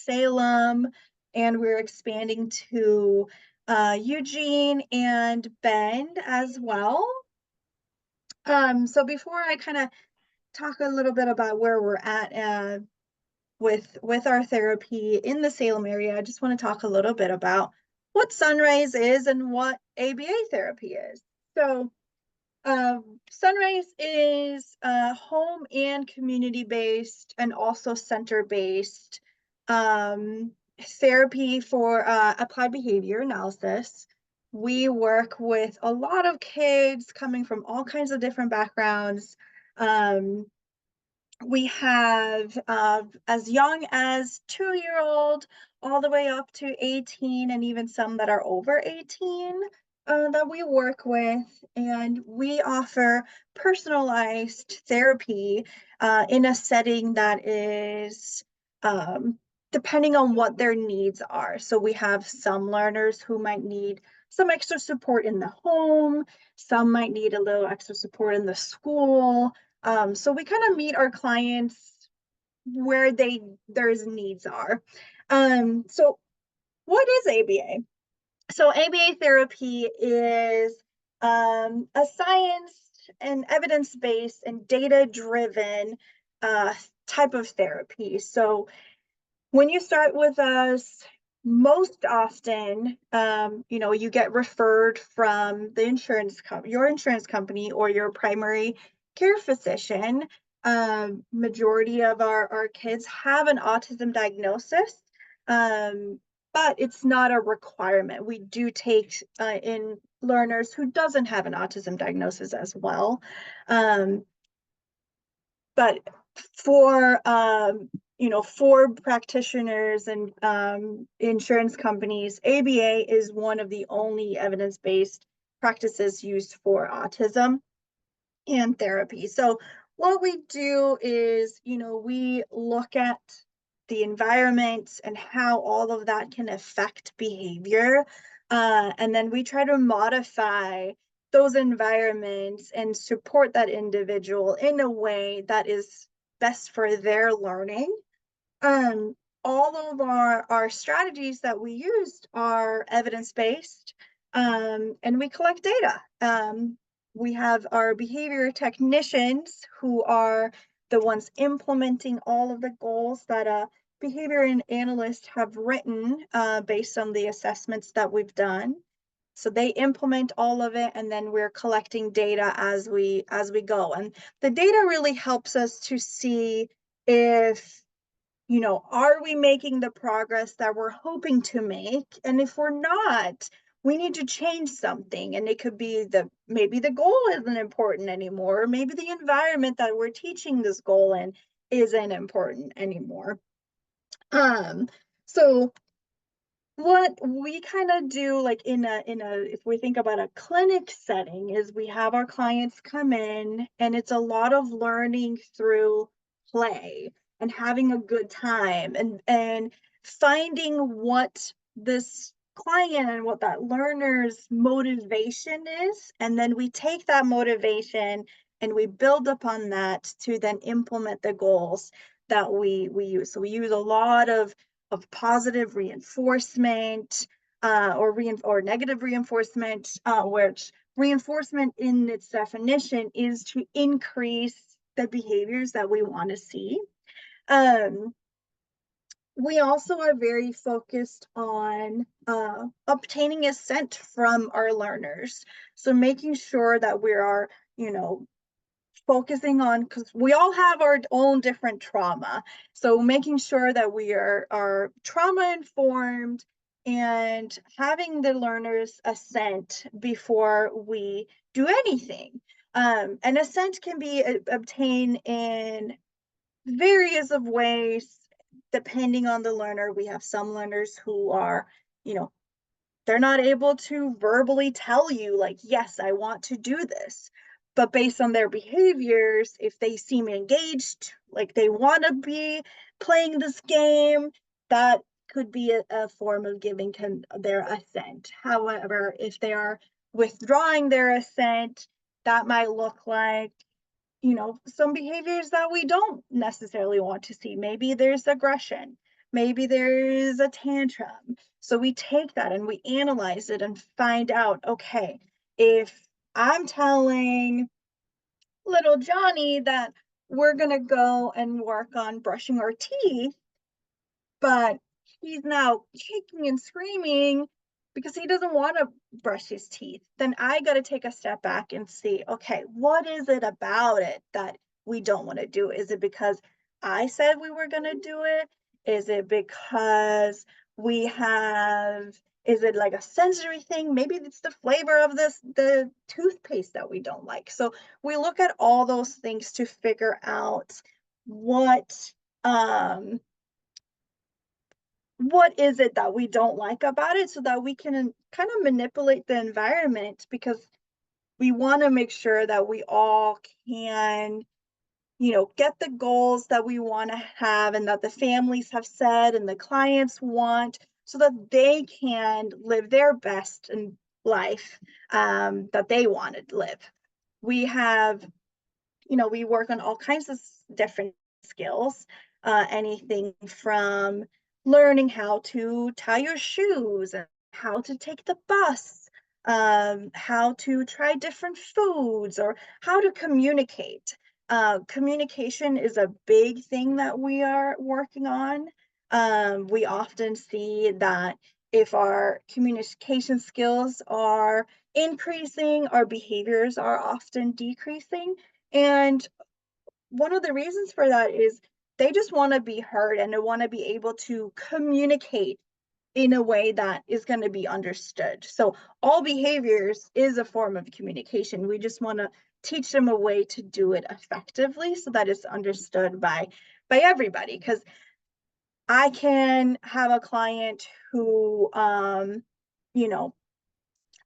Salem, and we're expanding to Eugene and Bend as well. So before I kind of talk a little bit about where we're at with our therapy in the Salem area, I just want to talk a little bit about what Sunrise is and what ABA therapy is. So Sunrise is home and community-based and also center-based therapy for applied behavior analysis. We work with a lot of kids coming from all kinds of different backgrounds. We have as young as 2-year-old all the way up to 18, and even some that are over 18 that we work with. And we offer personalized therapy in a setting that is depending on what their needs are. So we have some learners who might need some extra support in the home, some might need a little extra support in the school. So we kind of meet our clients where their needs are. So what is ABA? So ABA therapy is a science and evidence-based and data-driven type of therapy. So when you start with us, most often, you get referred from the your insurance company or your primary care physician. Majority of our kids have an autism diagnosis, but it's not a requirement. We do take in learners who doesn't have an autism diagnosis as well. But for for practitioners and insurance companies, ABA is one of the only evidence-based practices used for autism and therapy. So what we do is, we look at the environment and how all of that can affect behavior. And then we try to modify those environments and support that individual in a way that is best for their learning. All of our strategies that we used are evidence-based, and we collect data. We have our behavior technicians who are the ones implementing all of the goals that a behavior analyst have written based on the assessments that we've done. So they implement all of it, and then we're collecting data as we go. And the data really helps us to see if, are we making the progress that we're hoping to make? And if we're not, we need to change something. And it could be maybe the goal isn't important anymore, or maybe the environment that we're teaching this goal in isn't important anymore. So what we kind of do, like if we think about a clinic setting, is we have our clients come in, and it's a lot of learning through play and having a good time and finding what this client and what that learner's motivation is. And then we take that motivation and we build upon that to then implement the goals that we use. So we use a lot of positive reinforcement or negative reinforcement, which reinforcement in its definition is to increase the behaviors that we want to see. We also are very focused on obtaining assent from our learners. So making sure that we are, focusing on, because we all have our own different trauma. So making sure that we are trauma informed and having the learners assent before we do anything. And assent can be obtained in various of ways depending on the learner. We have some learners who are, they're not able to verbally tell you, like, yes, I want to do this. But based on their behaviors, if they seem engaged, like they want to be playing this game, that could be a form of giving their assent. However, if they are withdrawing their assent, that might look like, some behaviors that we don't necessarily want to see. Maybe there's aggression. maybe there's a tantrum. So we take that and we analyze it and find out, okay, if I'm telling little Johnny that we're gonna go and work on brushing our teeth, but he's now kicking and screaming because he doesn't want to brush his teeth, then I got to take a step back and see, okay, what is it about it that we don't want to do? Is it because I said we were going to do it? Is it because we have, is it like a sensory thing? Maybe it's the flavor of the toothpaste that we don't like. So we look at all those things to figure out what, um, what is it that we don't like about it so that we can kind of manipulate the environment, because we want to make sure that we all can, get the goals that we want to have and that the families have said and the clients want, so that they can live their best in life, that they want to live. We have, we work on all kinds of different skills, anything from learning how to tie your shoes and how to take the bus, how to try different foods, or how to communicate. Communication is a big thing that we are working on. We often see that if our communication skills are increasing, our behaviors are often decreasing. And one of the reasons for that is they just want to be heard and they want to be able to communicate in a way that is going to be understood. So all behaviors is a form of communication. We just want to teach them a way to do it effectively so that it's understood by everybody. Because I can have a client who, you know,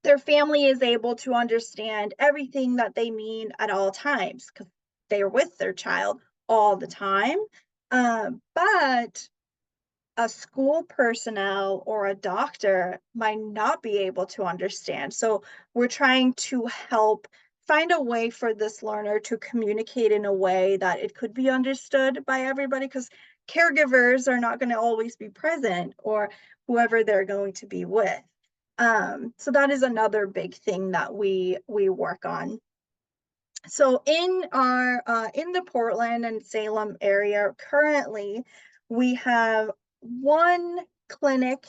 their family is able to understand everything that they mean at all times because they're with their child all the time. But a school personnel or a doctor might not be able to understand. So we're trying to help find a way for this learner to communicate in a way that it could be understood by everybody, because caregivers are not going to always be present, or whoever they're going to be with. So that is another big thing that we work on. So in our in the Portland and Salem area currently, we have one clinic,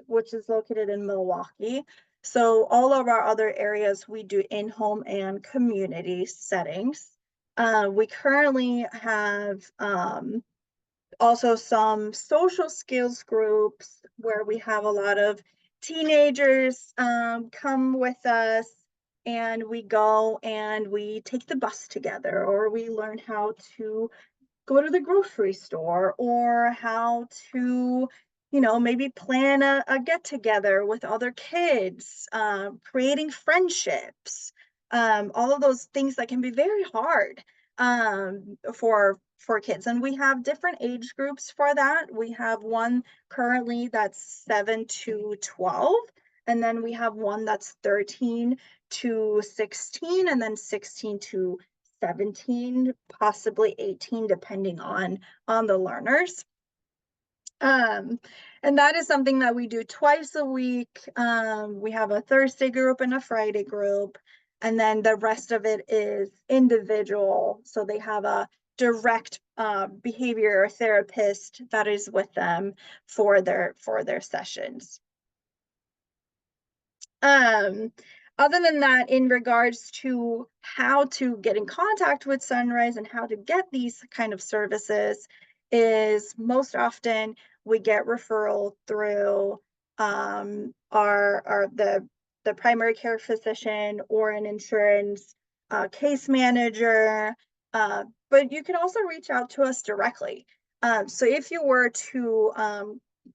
which is located in Milwaukee. So all of our other areas we do in-home and community settings. We currently have also some social skills groups where we have a lot of teenagers come with us, and we go and we take the bus together, or we learn how to go to the grocery store, or how to, maybe plan a get together with other kids, creating friendships, all of those things that can be very hard for kids. And we have different age groups for that. We have one currently that's 7 to 12, and then we have one that's 13 to 16, and then 16 to 17, possibly 18, depending on the learners. And that is something that we do twice a week. We have a Thursday group and a Friday group, and then the rest of it is individual. So they have a direct behavior therapist that is with them for their sessions. Other than that, in regards to how to get in contact with Sunrise and how to get these kind of services, is most often we get referral through the primary care physician or an insurance case manager, but you can also reach out to us directly. So if you were to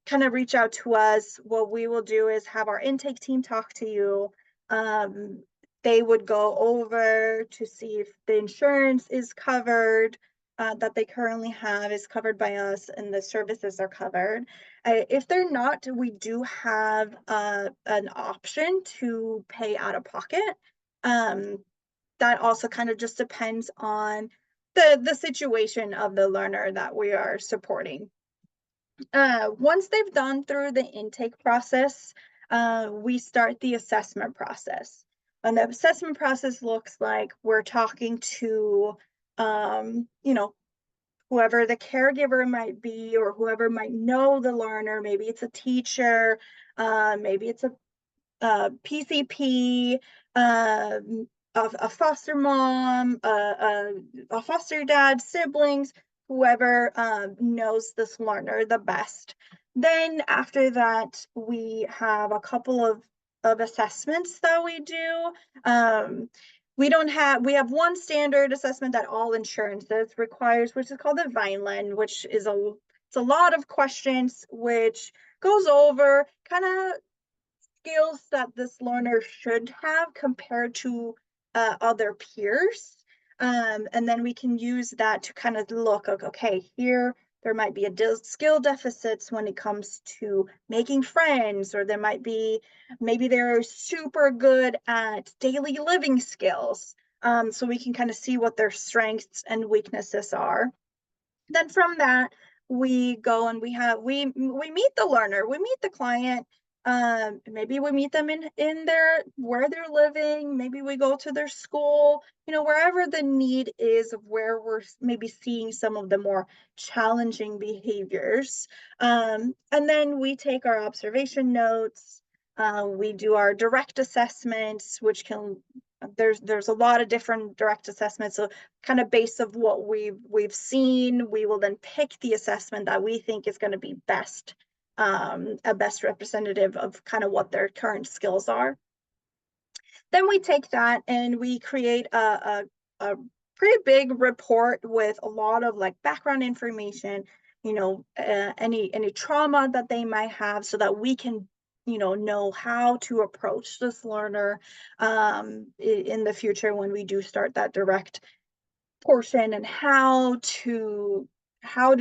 kind of reach out to us, what we will do is have our intake team talk to you. They would go over to see if the insurance is covered, that they currently have is covered by us, and the services are covered. If they're not, we do have an option to pay out of pocket. That also kind of just depends on the situation of the learner that we are supporting. Once they've gone through the intake process, we start the assessment process. And the assessment process looks like we're talking to, whoever the caregiver might be, or whoever might know the learner. Maybe it's a teacher, maybe it's a PCP, a foster mom, a foster dad, siblings, whoever knows this learner the best. Then after that, we have a couple of assessments that we do. We have one standard assessment that all insurances requires, which is called the Vineland, which is it's a lot of questions, which goes over kind of skills that this learner should have compared to other peers. And then we can use that to kind of look, okay, here there might be a skill deficits when it comes to making friends, or there might be, maybe they're super good at daily living skills. So we can kind of see what their strengths and weaknesses are. Then from that, we go and we meet the learner, we meet the client. Maybe we meet them in their, where they're living. Maybe we go to their school, wherever the need is, of where we're maybe seeing some of the more challenging behaviors. And then we take our observation notes. We do our direct assessments, which there's a lot of different direct assessments. So kind of based of what we've seen, we will then pick the assessment that we think is going to be best, a best representative of kind of what their current skills are. Then we take that and we create a pretty big report with a lot of like background information, any trauma that they might have, so that we can know how to approach this learner in the future when we do start that direct portion, and how do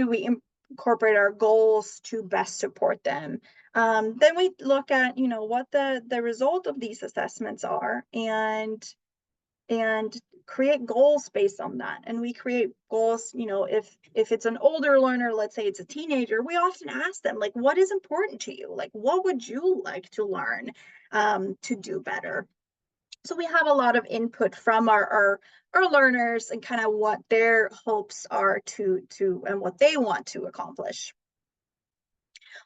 we incorporate our goals to best support them. Then we look at what the result of these assessments are, and create goals based on that. And we create goals, if it's an older learner, let's say it's a teenager, we often ask them, like, what is important to you? Like, what would you like to learn to do better? So we have a lot of input from our learners, and kind of what their hopes are to and what they want to accomplish.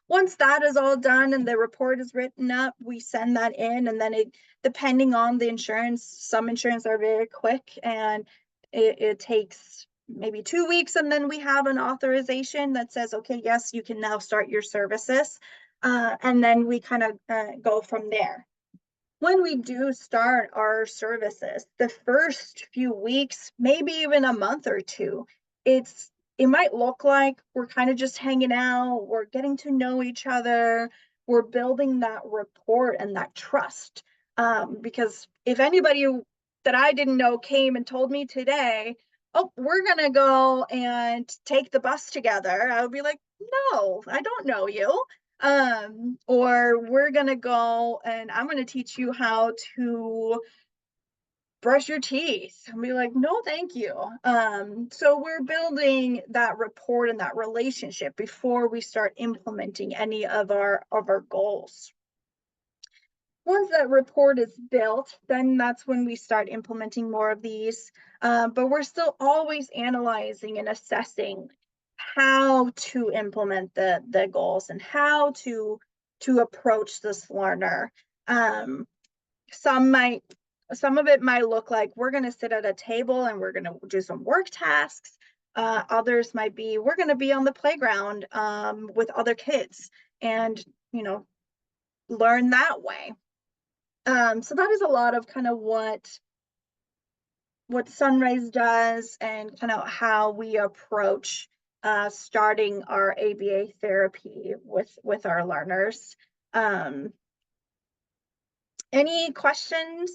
Once that is all done and the report is written up, we send that in, and then depending on the insurance, some insurance are very quick, and it takes maybe 2 weeks, and then we have an authorization that says, okay, yes, you can now start your services. And then we kind of go from there. When we do start our services, the first few weeks, maybe even a month or two, it might look like we're kind of just hanging out, we're getting to know each other, we're building that rapport and that trust. Because if anybody that I didn't know came and told me today, oh, we're gonna go and take the bus together, I would be like, no, I don't know you. Or we're gonna go and I'm gonna teach you how to brush your teeth, and be like, no, thank you. So we're building that rapport and that relationship before we start implementing any of our goals. Once that rapport is built, then that's when we start implementing more of these. But we're still always analyzing and assessing how to implement the goals, and how to approach this learner. Some of it might look like we're going to sit at a table and we're going to do some work tasks. Others might be, we're going to be on the playground with other kids, and learn that way. So that is a lot of kind of what Sunrise does, and kind of how we approach starting our ABA therapy with our learners. Any questions?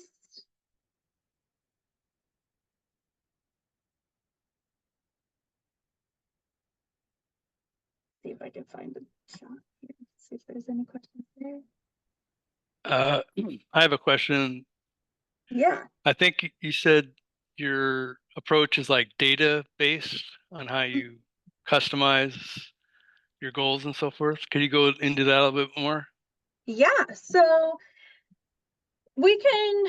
See if I can find the chat here. See if there's any questions there. I have a question. Yeah. I think you said your approach is like data based on how you customize your goals and so forth? Can you go into that a little bit more? Yeah, so we can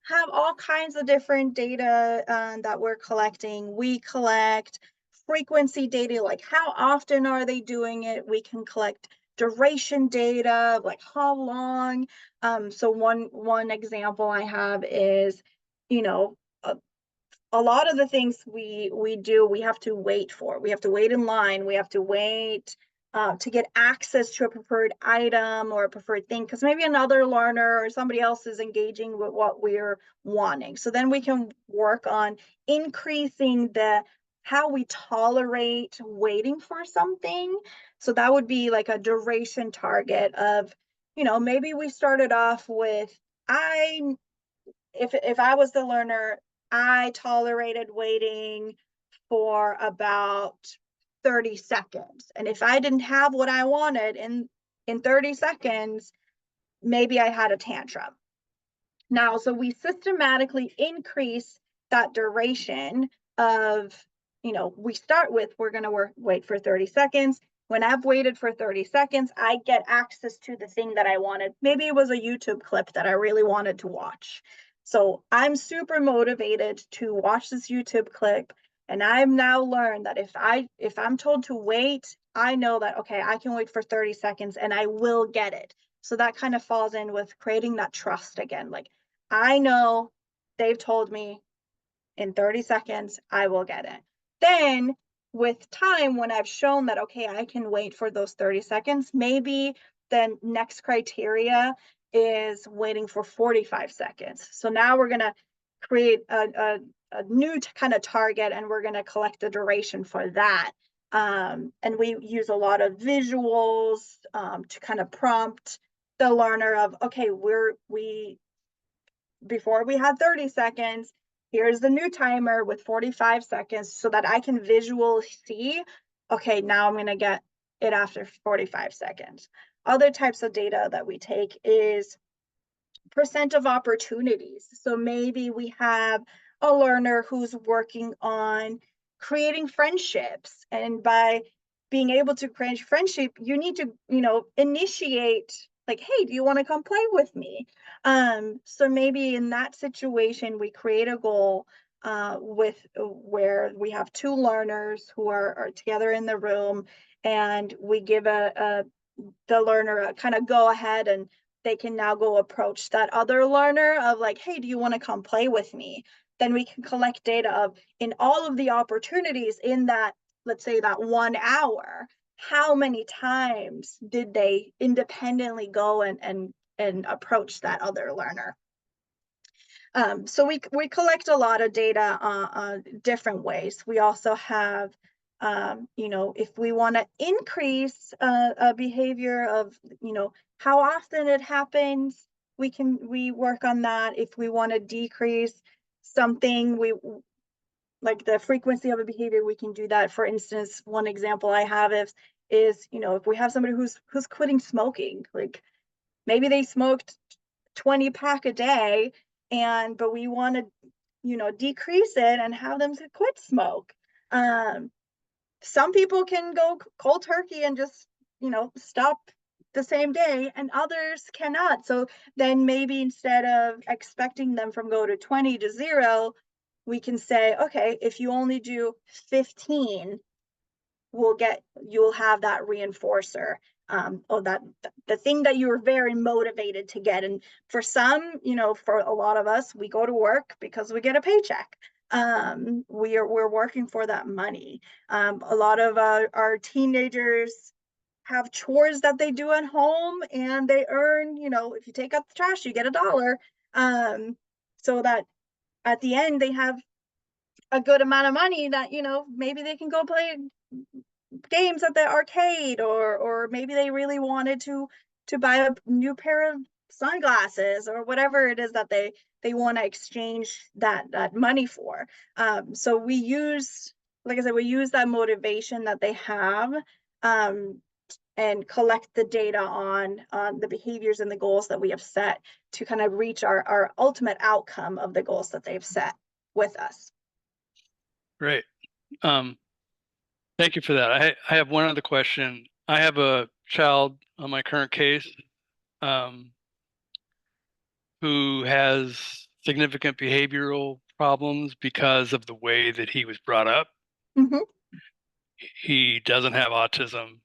have all kinds of different data that we're collecting. We collect frequency data, like how often are they doing it? We can collect duration data, like how long. So one example I have is, you know, a lot of the things we do, we have to wait for. We have to wait in line. We have to wait to get access to a preferred item or a preferred thing, because maybe another learner or somebody else is engaging with what we're wanting. So then we can work on increasing the how we tolerate waiting for something. So that would be like a duration target of, maybe we started off with, if I was the learner, I tolerated waiting for about 30 seconds. And if I didn't have what I wanted in 30 seconds, maybe I had a tantrum. Now, so we systematically increase that duration of, we start with, we're going to wait for 30 seconds. When I've waited for 30 seconds, I get access to the thing that I wanted. Maybe it was a YouTube clip that I really wanted to watch. So I'm super motivated to watch this YouTube clip. And I've now learned that if I'm told to wait, I know that, okay, I can wait for 30 seconds and I will get it. So that kind of falls in with creating that trust again. Like, I know they've told me in 30 seconds, I will get it. Then with time, when I've shown that, okay, I can wait for those 30 seconds, maybe the next criteria is waiting for 45 seconds. So now we're going to create a new kind of target, and we're going to collect the duration for that. And we use a lot of visuals to kind of prompt the learner of, okay, before we had 30 seconds, here's the new timer with 45 seconds, so that I can visually see, okay, now I'm going to get it after 45 seconds. Other types of data that we take is percent of opportunities. So maybe we have a learner who's working on creating friendships, and by being able to create friendship, you need to, initiate, like, hey, do you want to come play with me? So maybe in that situation, we create a goal with where we have two learners who are together in the room, and we give the learner a kind of go ahead, and they can now go approach that other learner of like, hey, do you want to come play with me? Then we can collect data of, in all of the opportunities in that, let's say that 1 hour, how many times did they independently go and approach that other learner? So we collect a lot of data on different ways. We also have, if we want to increase a behavior of, how often it happens, we work on that. If we want to decrease something, we like the frequency of a behavior, we can do that. For instance, one example I have is if we have somebody who's quitting smoking, like maybe they smoked 20 pack a day, but we want to decrease it and have them to quit smoke. Some people can go cold turkey and just stop the same day, and others cannot. So then maybe instead of expecting them from go to 20 to 0, we can say, okay, if you only do 15, you'll have that reinforcer, or that the thing that you're very motivated to get. And for some, for a lot of us, we go to work because we get a paycheck. We're working for that money. A lot of our teenagers have chores that they do at home, and they earn, if you take out the trash, you get $1. So that at the end they have a good amount of money that, maybe they can go play games at the arcade, or maybe they really wanted to buy a new pair of sunglasses, or whatever it is that they want to exchange that money for. So we use, like I said, we use that motivation that they have, and collect the data on the behaviors and the goals that we have set to kind of reach our ultimate outcome of the goals that they've set with us. Great. Thank you for that. I have one other question. I have a child on my current case um, who has significant behavioral problems because of the way that he was brought up. Mhm, He doesn't have autism.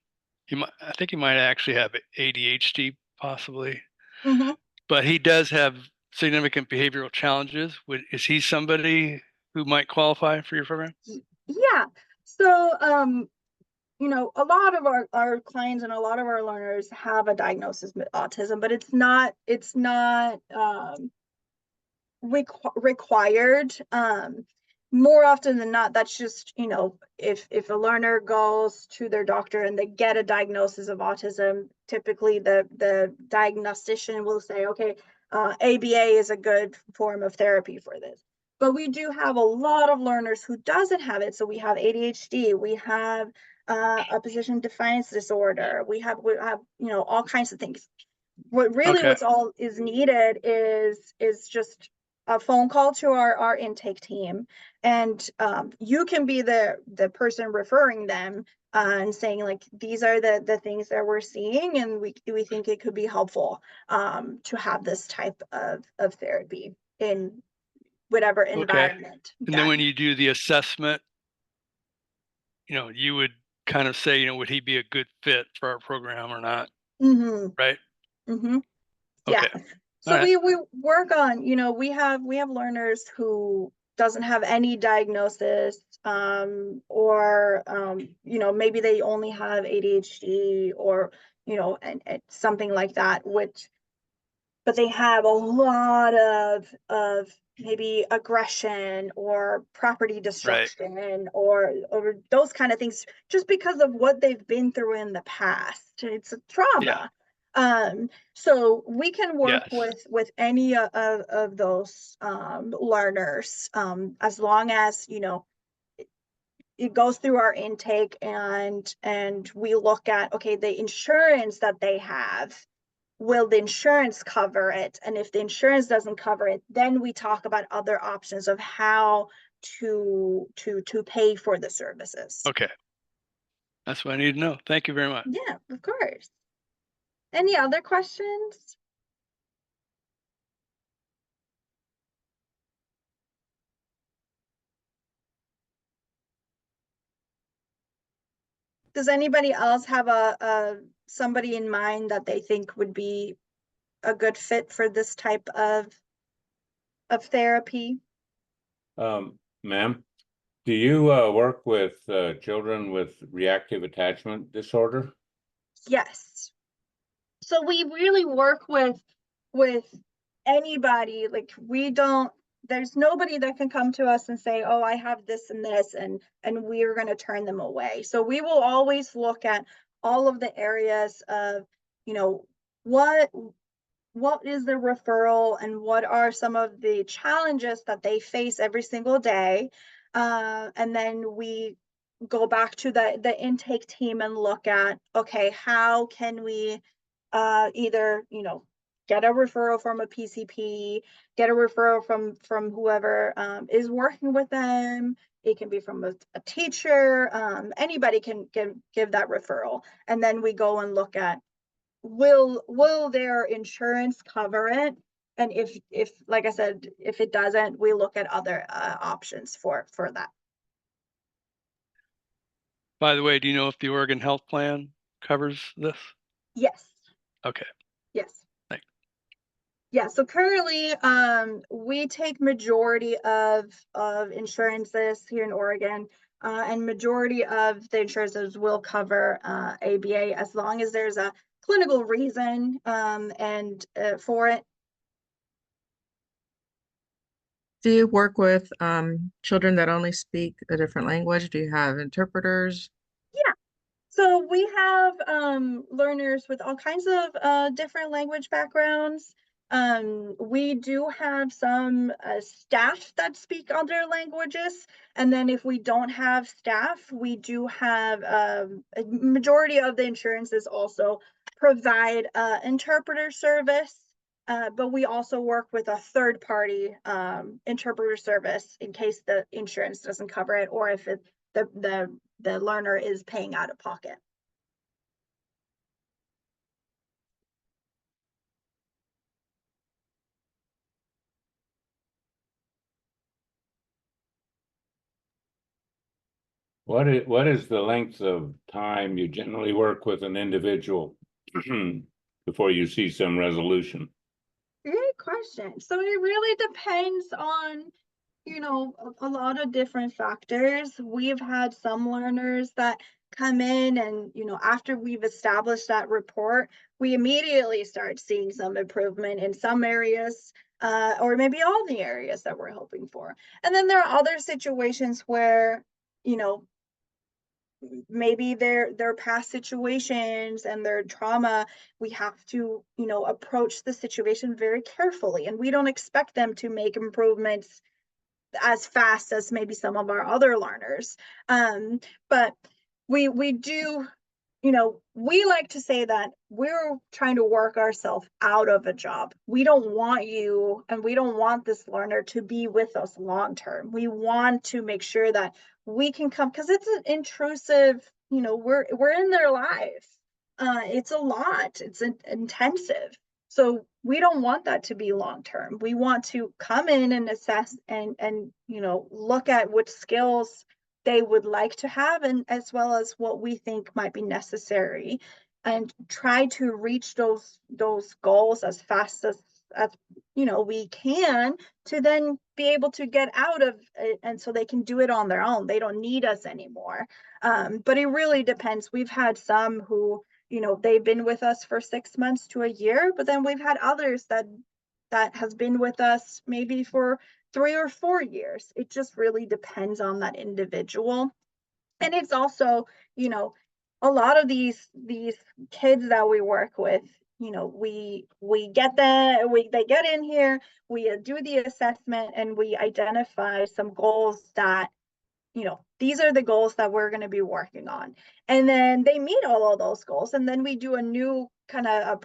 I think he might actually have ADHD, possibly, mhm. but he does have significant behavioral challenges. Is he somebody who might qualify for your program? Yeah. So, a lot of our clients and a lot of our learners have a diagnosis with autism, but it's not required. More often than not, that's just, if a learner goes to their doctor and they get a diagnosis of autism, typically the diagnostician will say, okay, ABA is a good form of therapy for this. But we do have a lot of learners who doesn't have it. So we have ADHD, we have opposition defiance disorder, we have all kinds of things. Okay. What's all is needed is just a phone call to our intake team, and you can be the person referring them, and saying, like, these are the things that we're seeing, and we think it could be helpful to have this type of therapy in whatever Okay. environment And then when done. you do the assessment, you would kind of say, would he be a good fit for our program or not? Mm-hmm. Right? Mm-hmm. Yeah. Okay. All So right. we work on, we have learners who doesn't have any diagnosis, or maybe they only have ADHD, or and something like that, but they have a lot of maybe aggression or property Right. destruction, or those kind of things, just because of what they've been through in the past. It's a Yeah. trauma. So we can work Yes. with any of those learners, as long as it goes through our intake, and we look at, okay, the insurance that they have, will the insurance cover it? And if the insurance doesn't cover it, then we talk about other options of how to pay for the services. Okay. That's what I need to know. Thank you very much. Yeah, of course. Any other questions? Does anybody else have a somebody in mind that they think would be a good fit for this type of therapy? Ma'am, do you work with children with reactive attachment disorder? Yes. So we really work with anybody. Like, we don't there's nobody that can come to us and say, oh, I have this and this, and we're going to turn them away. So we will always look at all of the areas of, you know what what is the referral, and what are some of the challenges that they face every single day. And then we go back to the intake team and look at, okay, how can we either get a referral from a PCP, get a referral from whoever is working with them. It can be from a teacher. Anybody can give that referral, and then we go and look at, will their insurance cover it? And if like I said, if it doesn't, we look at other options for that. By the way, do you know if the Oregon Health Plan covers this? Yes. Okay. Yes. Thanks. Yeah, so currently, we take majority of insurances here in Oregon, and majority of the insurances will cover ABA, as long as there's a clinical reason, and for it. Do you work with children that only speak a different language? Do you have interpreters? Yeah. So we have learners with all kinds of different language backgrounds. We do have some staff that speak other languages. And then if we don't have staff, we do have a majority of the insurances also provide interpreter service. But we also work with a third party interpreter service in case the insurance doesn't cover it, or if the learner is paying out of pocket. What is the length of time you generally work with an individual before you see some resolution? Great question. So it really depends on, you know, a lot of different factors. We've had some learners that come in and, you know, after we've established that report, we immediately start seeing some improvement in some areas, or maybe all the areas that we're hoping for. And then there are other situations where, you know, maybe their past situations and their trauma, we have to, you know, approach the situation very carefully, and we don't expect them to make improvements as fast as maybe some of our other learners. But we do, you know, we like to say that we're trying to work ourselves out of a job. We don't want you, and we don't want this learner to be with us long term. We want to make sure that we can come, because it's an intrusive, you know, we're in their lives. It's a lot, it's intensive. So we don't want that to be long term. We want to come in and assess and you know, look at which skills they would like to have, and as well as what we think might be necessary, and try to reach those goals as fast as you know we can, to then be able to get out of it, and so they can do it on their own. They don't need us anymore. But it really depends. We've had some who, you know, they've been with us for 6 months to a year, but then we've had others that has been with us maybe for 3 or 4 years. It just really depends on that individual. And it's also, you know, a lot of these kids that we work with, you know, we get them, they get in here, we do the assessment, and we identify some goals that, you know, these are the goals that we're going to be working on. And then they meet all of those goals. And then we do a new kind of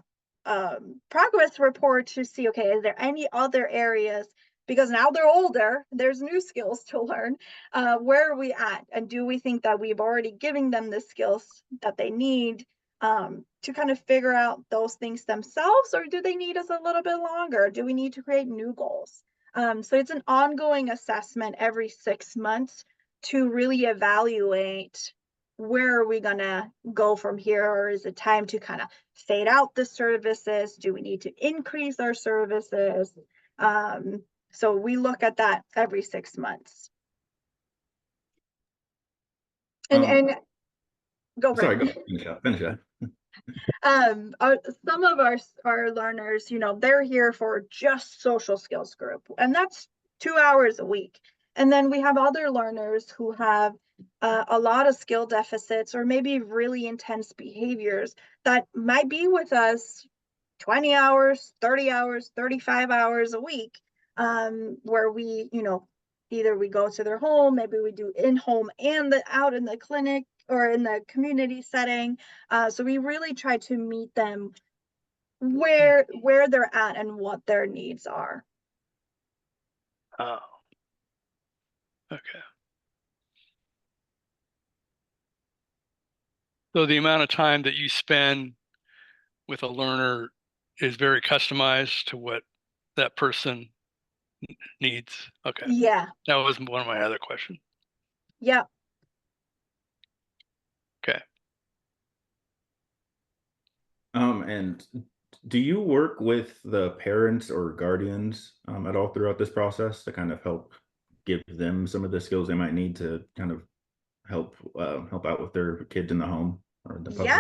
progress report to see, okay, is there any other areas, because now they're older, there's new skills to learn. Where are we at? And do we think that we've already given them the skills that they need to kind of figure out those things themselves, or do they need us a little bit longer? Do we need to create new goals? So it's an ongoing assessment every 6 months to really evaluate, where are we gonna go from here, or is it time to kind of fade out the services? Do we need to increase our services? So we look at that every 6 months. And go Sorry, Brent. go finish that. Some of our learners, you know, they're here for just social skills group, and that's 2 hours a week. And then we have other learners who have a lot of skill deficits, or maybe really intense behaviors, that might be with us 20 hours, 30 hours, 35 hours a week, where we, you know, either we go to their home, maybe we do in-home and out in the clinic or in the community setting. So we really try to meet them where they're at and what their needs are. Oh, okay. So the amount of time that you spend with a learner is very customized to what that person needs. Okay. Yeah. That was one of my other questions. Yeah. Okay. And do you work with the parents or guardians at all throughout this process to kind of help give them some of the skills they might need to kind of help out with their kids in the home or the public?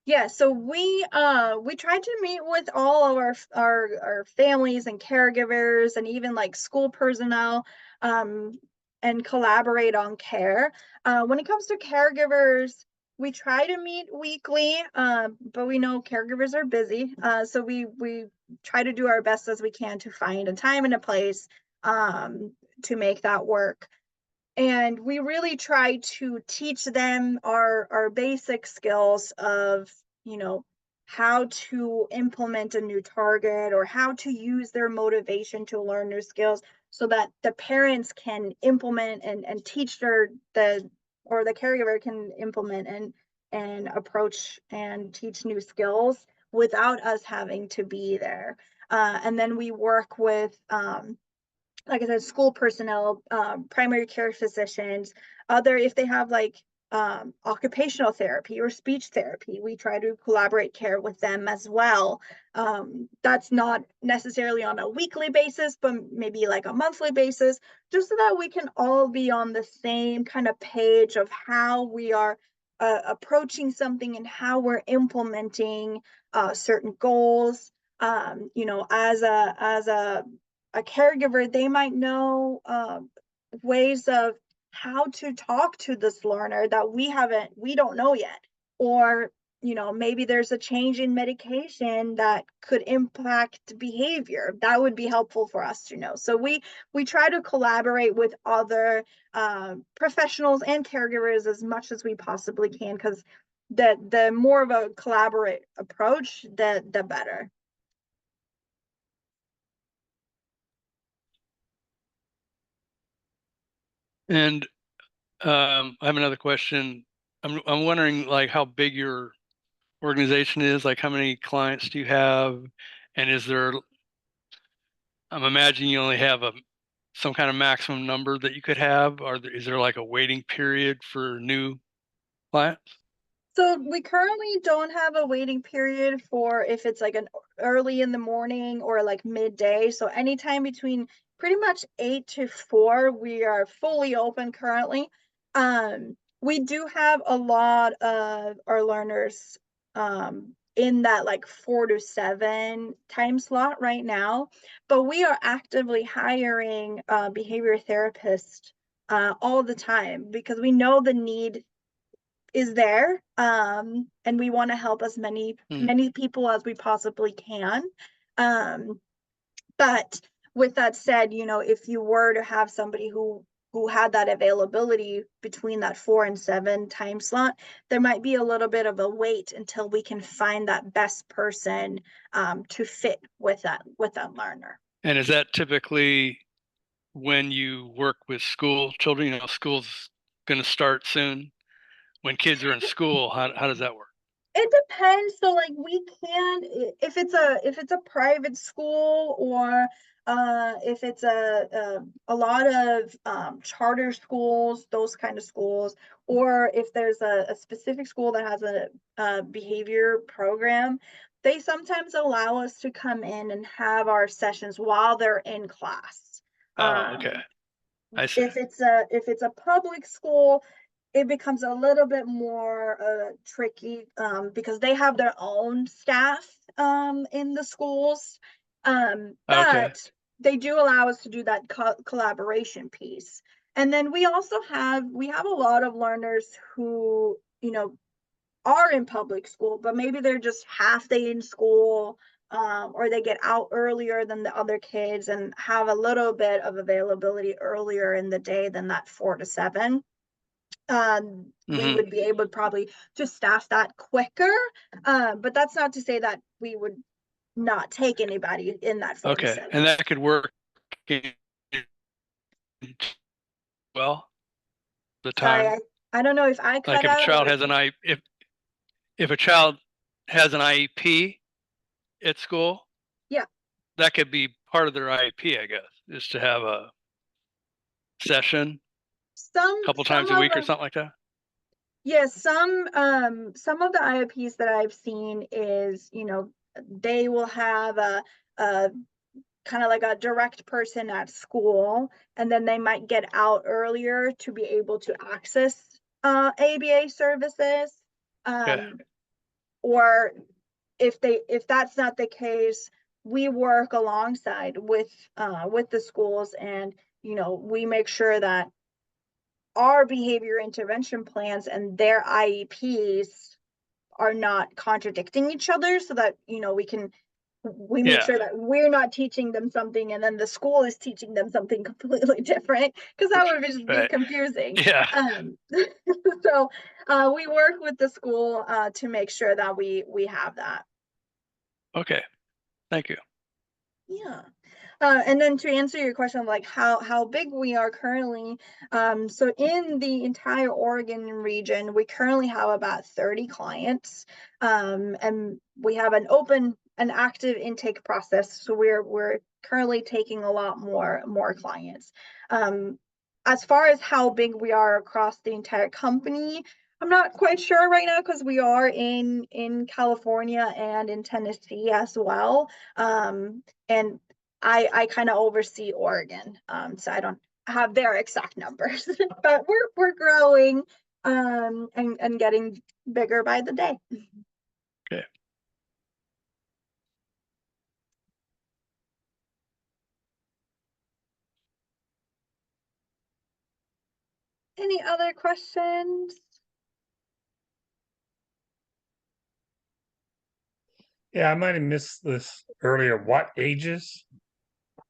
Yeah, so we try to meet with all of our families and caregivers, and even like school personnel, and collaborate on care. When it comes to caregivers, we try to meet weekly, but we know caregivers are busy, so we try to do our best as we can to find a time and a place to make that work. And we really try to teach them our basic skills of, you know, how to implement a new target, or how to use their motivation to learn new skills, so that the parents can implement and teach or the caregiver can implement and approach and teach new skills without us having to be there. And then we work with like I said, school personnel, primary care physicians, if they have like occupational therapy or speech therapy, we try to collaborate care with them as well. That's not necessarily on a weekly basis, but maybe like a monthly basis, just so that we can all be on the same kind of page of how we are approaching something and how we're implementing certain goals. You know, as a caregiver, they might know ways of how to talk to this learner that we don't know yet. Or, you know, maybe there's a change in medication that could impact behavior. That would be helpful for us to know. So we try to collaborate with professionals and caregivers as much as we possibly can, because the more of a collaborate approach, the better. And I have another question. I'm wondering like how big your organization is, like how many clients do you have? And is there, I'm imagining you only have some kind of maximum number that you could have, or is there like a waiting period for new clients? So we currently don't have a waiting period for if it's like an early in the morning or like midday. So anytime between pretty much 8 to 4, we are fully open currently. We do have a lot of our learners in that like 4 to 7 time slot right now, but we are actively hiring behavior therapists all the time, because we know the need is there, and we want to help as many people as we possibly can. But with that said, you know, if you were to have somebody who had that availability between that 4 and 7 time slot, there might be a little bit of a wait until we can find that best person to fit with that learner. And is that typically when you work with school children? You know, school's going to start soon. When kids are in school, how does that work? It depends. So like we can, if it's a private school, or if it's a lot of charter schools, those kind of schools, or if there's a specific school that has a behavior program, they sometimes allow us to come in and have our sessions while they're in class. Oh, okay. I see. If it's a public school, it becomes a little bit more tricky, because they have their own staff in the schools, Okay. but they do allow us to do that collaboration piece. And then we also have a lot of learners who, you know, are in public school, but maybe they're just half day in school, or they get out earlier than the other kids and have a little bit of availability earlier in the day than that 4 to 7. We would be able probably to staff that quicker, but that's not to say that we would not take anybody in that 4 to Okay. 7. And that could work well, the Sorry, time. I don't know if I cut Like if a out child or... has if a child has an IEP at school, Yeah, that could be part of their IEP, I guess, is to have a session a couple times a week or something like that. yes, some of the IOPs that I've seen is, you know, they will have a kind of like a direct person at school, and then they might get out earlier to be able to access ABA services. Okay. Or if that's not the case, we work alongside with the schools, and you know, we make sure that our behavior intervention plans and their IEPs are not contradicting each other, so that, you know, we make sure that we're not teaching them something and then the school is teaching them something completely different, because that would just be confusing. Yeah. So we work with the school to make sure that we have that. Okay. Thank you. Yeah. And then to answer your question of like how big we are currently, so in the entire Oregon region, we currently have about 30 clients, and we have an active intake process. So we're currently taking a lot more clients. as far as how big we are across the entire company, I'm not quite sure right now because we are in California and in Tennessee as well. And I kind of oversee Oregon. So I don't have their exact numbers, but we're growing and getting bigger by the day. Okay. Any other questions? Yeah, I might have missed this earlier. What ages,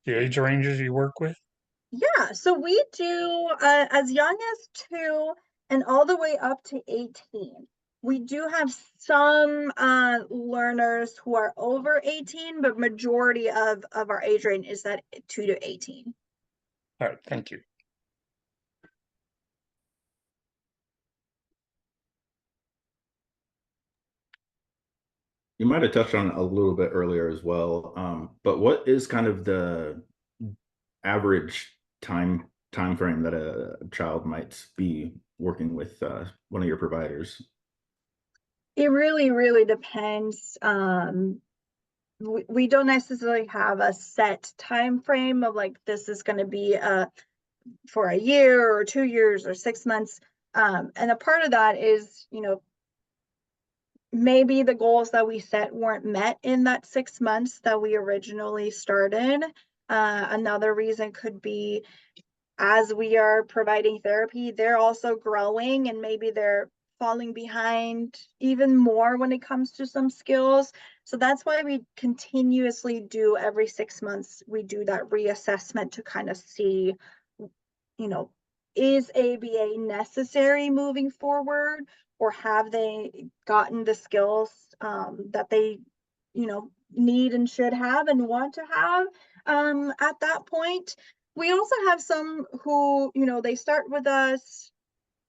the age ranges you work with? Yeah, so we do as young as 2 and all the way up to 18. We do have some learners who are over 18, but majority of our age range is that 2 to 18. All right, thank you. You might have touched on it a little bit earlier as well, but what is kind of the average time frame that a child might be working with one of your providers? It really, really depends. We don't necessarily have a set time frame of like this is going to be for a year or 2 years or 6 months. And a part of that is, maybe the goals that we set weren't met in that 6 months that we originally started. Another reason could be as we are providing therapy, they're also growing and maybe they're falling behind even more when it comes to some skills. So that's why we continuously do every 6 months, we do that reassessment to kind of see, is ABA necessary moving forward, or have they gotten the skills that they, need and should have and want to have at that point. We also have some who, they start with us,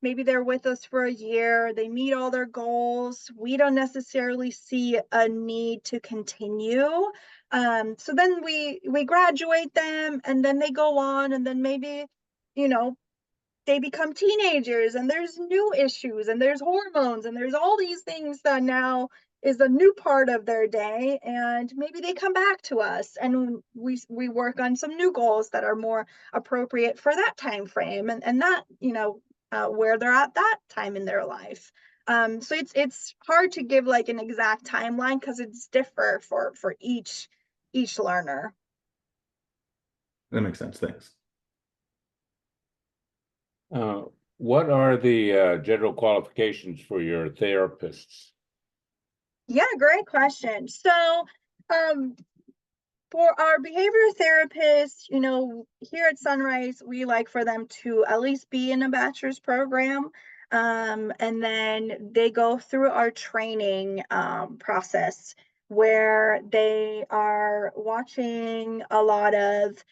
maybe they're with us for a year, they meet all their goals. We don't necessarily see a need to continue. So then we graduate them and then they go on and then maybe, they become teenagers and there's new issues and there's hormones and there's all these things that now is a new part of their day, and maybe they come back to us and we work on some new goals that are more appropriate for that time frame and that where they're at that time in their life. So it's hard to give like an exact timeline because it's differ for each learner. That makes sense. Thanks. What are the general qualifications for your therapists? Yeah, great question. So, for our behavior therapists, here at Sunrise, we like for them to at least be in a bachelor's program. And then they go through our training process where they are watching a lot of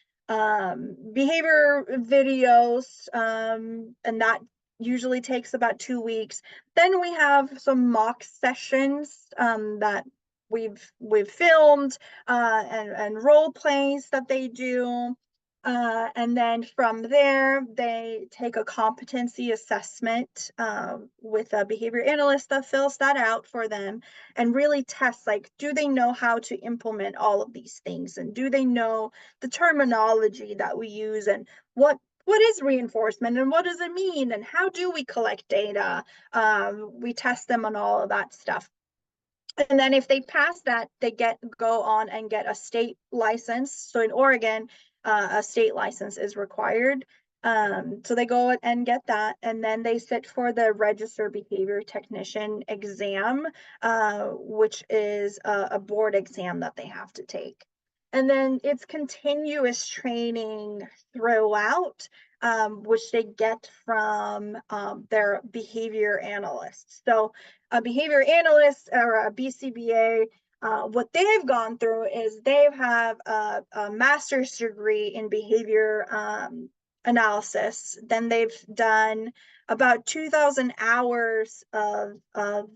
behavior videos, and that usually takes about 2 weeks. Then we have some mock sessions that we've filmed and role plays that they do. And then from there, they take a competency assessment with a behavior analyst that fills that out for them and really test, like, do they know how to implement all of these things? And do they know the terminology that we use? And what is reinforcement and what does it mean? And how do we collect data? We test them on all of that stuff. And then if they pass that, they go on and get a state license. So in Oregon, a state license is required. So they go and get that, and then they sit for the registered behavior technician exam, which is a board exam that they have to take. And then it's continuous training throughout, which they get from their behavior analysts. So a behavior analyst or a BCBA, what they've gone through is they have a master's degree in behavior analysis. Then they've done about 2,000 hours of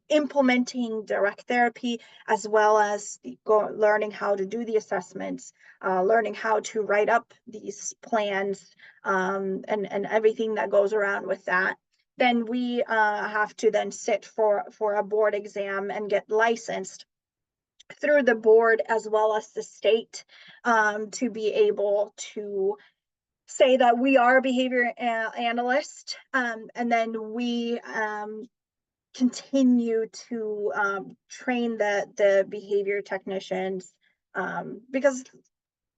implementing direct therapy, as well as learning how to do the assessments, learning how to write up these plans, and everything that goes around with that. Then we have to then sit for a board exam and get licensed through the board as well as the state, to be able to say that we are a behavior analyst, and then we continue to train the behavior technicians, because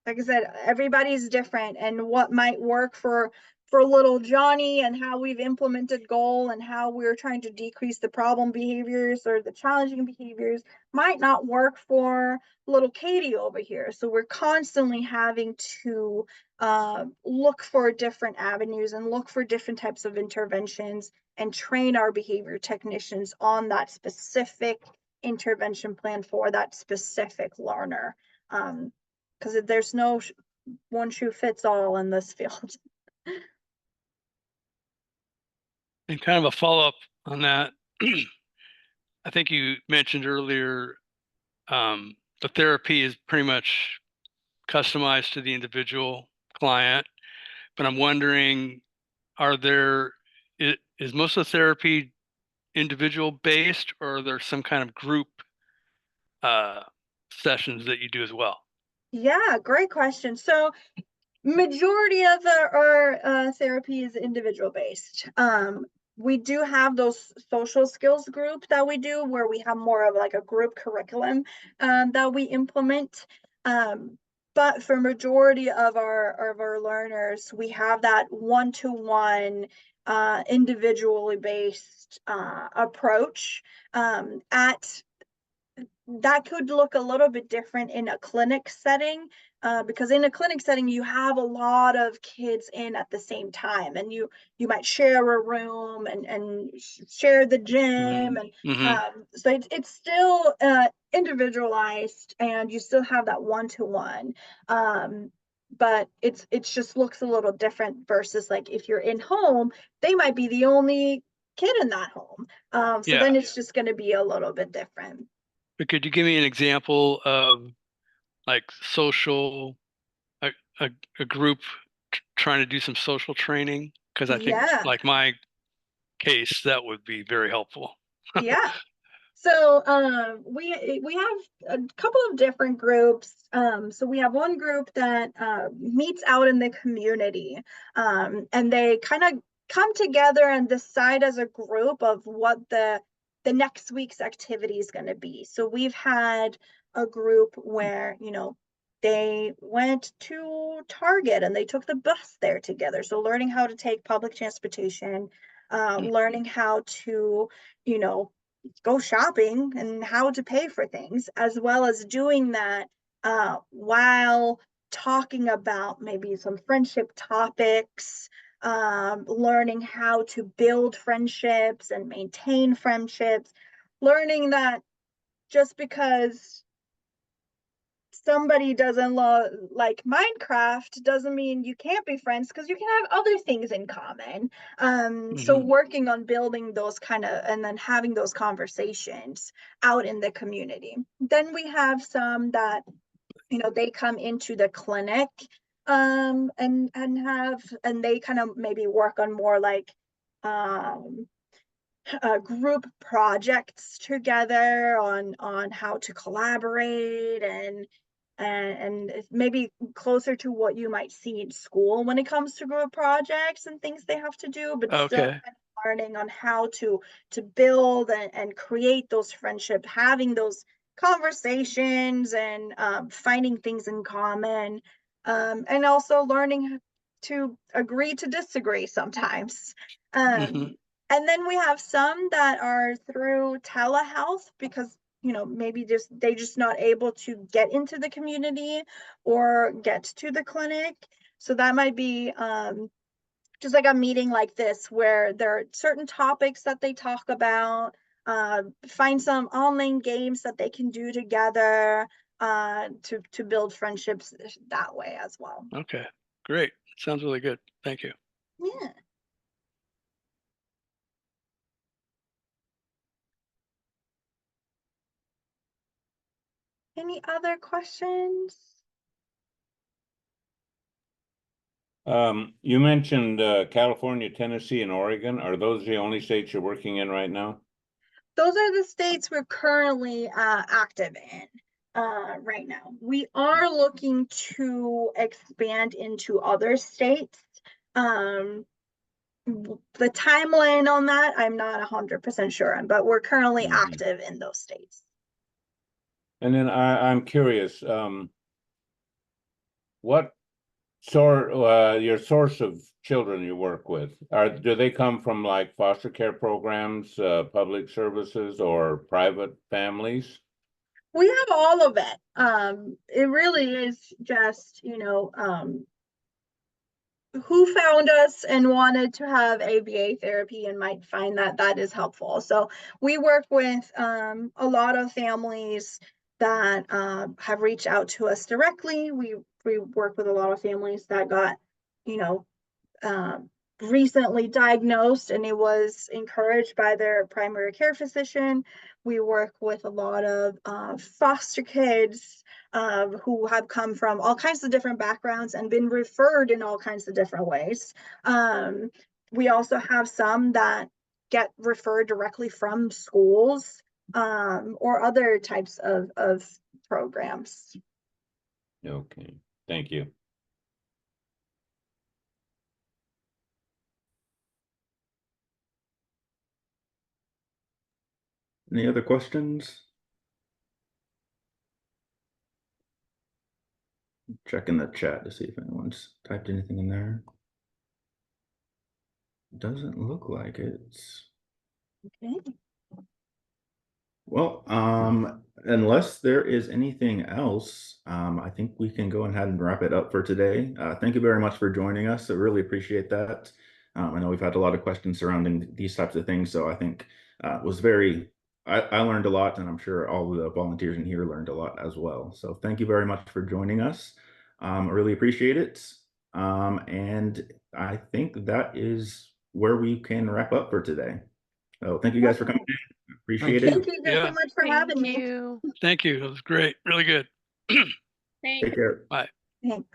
like I said, everybody's different, and what might work for little Johnny and how we've implemented goal and how we're trying to decrease the problem behaviors or the challenging behaviors might not work for little Katie over here. So we're constantly having to look for different avenues and look for different types of interventions and train our behavior technicians on that specific intervention plan for that specific learner. Because there's no one shoe fits all in this field. And kind of a follow-up on that, I think you mentioned earlier, the therapy is pretty much customized to the individual client, but I'm wondering, is most of the therapy individual based, or are there some kind of group sessions that you do as well? Yeah, great question. So majority of our therapy is individual based. We do have those social skills group that we do where we have more of like a group curriculum that we implement. But for majority of our learners, we have that one-to-one individually based approach. That could look a little bit different in a clinic setting, because in a clinic setting you have a lot of kids in at the same time, and you might share a room and share the gym, and so it's still individualized, and you still have that one-to-one, but it just looks a little different versus like if you're in home, they might be the only kid in that home, so then it's just going to be a little bit different. But could you give me an example of like a group trying to do some social training? Because I think like my case, that would be very helpful. Yeah. So we have a couple of different groups. So we have one group that meets out in the community, and they kind of come together and decide as a group of what the next week's activity is going to be. So we've had a group where, they went to Target and they took the bus there together. So learning how to take public transportation, learning how to, go shopping and how to pay for things, as well as doing that while talking about maybe some friendship topics, learning how to build friendships and maintain friendships, learning that just because somebody doesn't like Minecraft doesn't mean you can't be friends, because you can have other things in common. So working on building those and then having those conversations out in the community. Then we have some that, they come into the clinic and they kind of maybe work on more like group projects together on how to collaborate and maybe closer to what you might see in school when it comes to group projects and things they have to do, but still kind of learning on how to build and create those friendships, having those conversations and finding things in common, and also learning to agree to disagree sometimes. And then we have some that are through telehealth because, maybe they just not able to get into the community or get to the clinic. So that might be just like a meeting like this where there are certain topics that they talk about, find some online games that they can do together to build friendships that way as well. Okay. Great. Sounds really good. Thank you. Yeah. Any other questions? You mentioned California, Tennessee, and Oregon. Are those the only states you're working in right now? Those are the states we're currently active in right now. We are looking to expand into other states. The timeline on that, I'm not 100% sure on, but we're currently Mhm. active in those states. And then I'm curious, what your source of children you work with, do they come from like foster care programs, public services, or private families? We have all of it. It really is just, who found us and wanted to have ABA therapy and might find that that is helpful. So we work with a lot of families that have reached out to us directly. We work with a lot of families that got, recently diagnosed and it was encouraged by their primary care physician. We work with a lot of foster kids who have come from all kinds of different backgrounds and been referred in all kinds of different ways. We also have some that get referred directly from schools or other types of programs. Okay, thank you. Any other questions? Checking the chat to see if anyone's typed anything in there. Doesn't look like it. Okay. Well, unless there is anything else, I think we can go ahead and wrap it up for today. Thank you very much for joining us. I really appreciate that. I know we've had a lot of questions surrounding these types of things, so I think it was I learned a lot, and I'm sure all of the volunteers in here learned a lot as well. So thank you very much for joining us. I really appreciate it. And I think that is where we can wrap up for today. So thank you guys for coming in. Appreciate it. Thank you guys Yeah. so much for having me. Thank you. That was great. Really good. Take care. Bye. Thanks.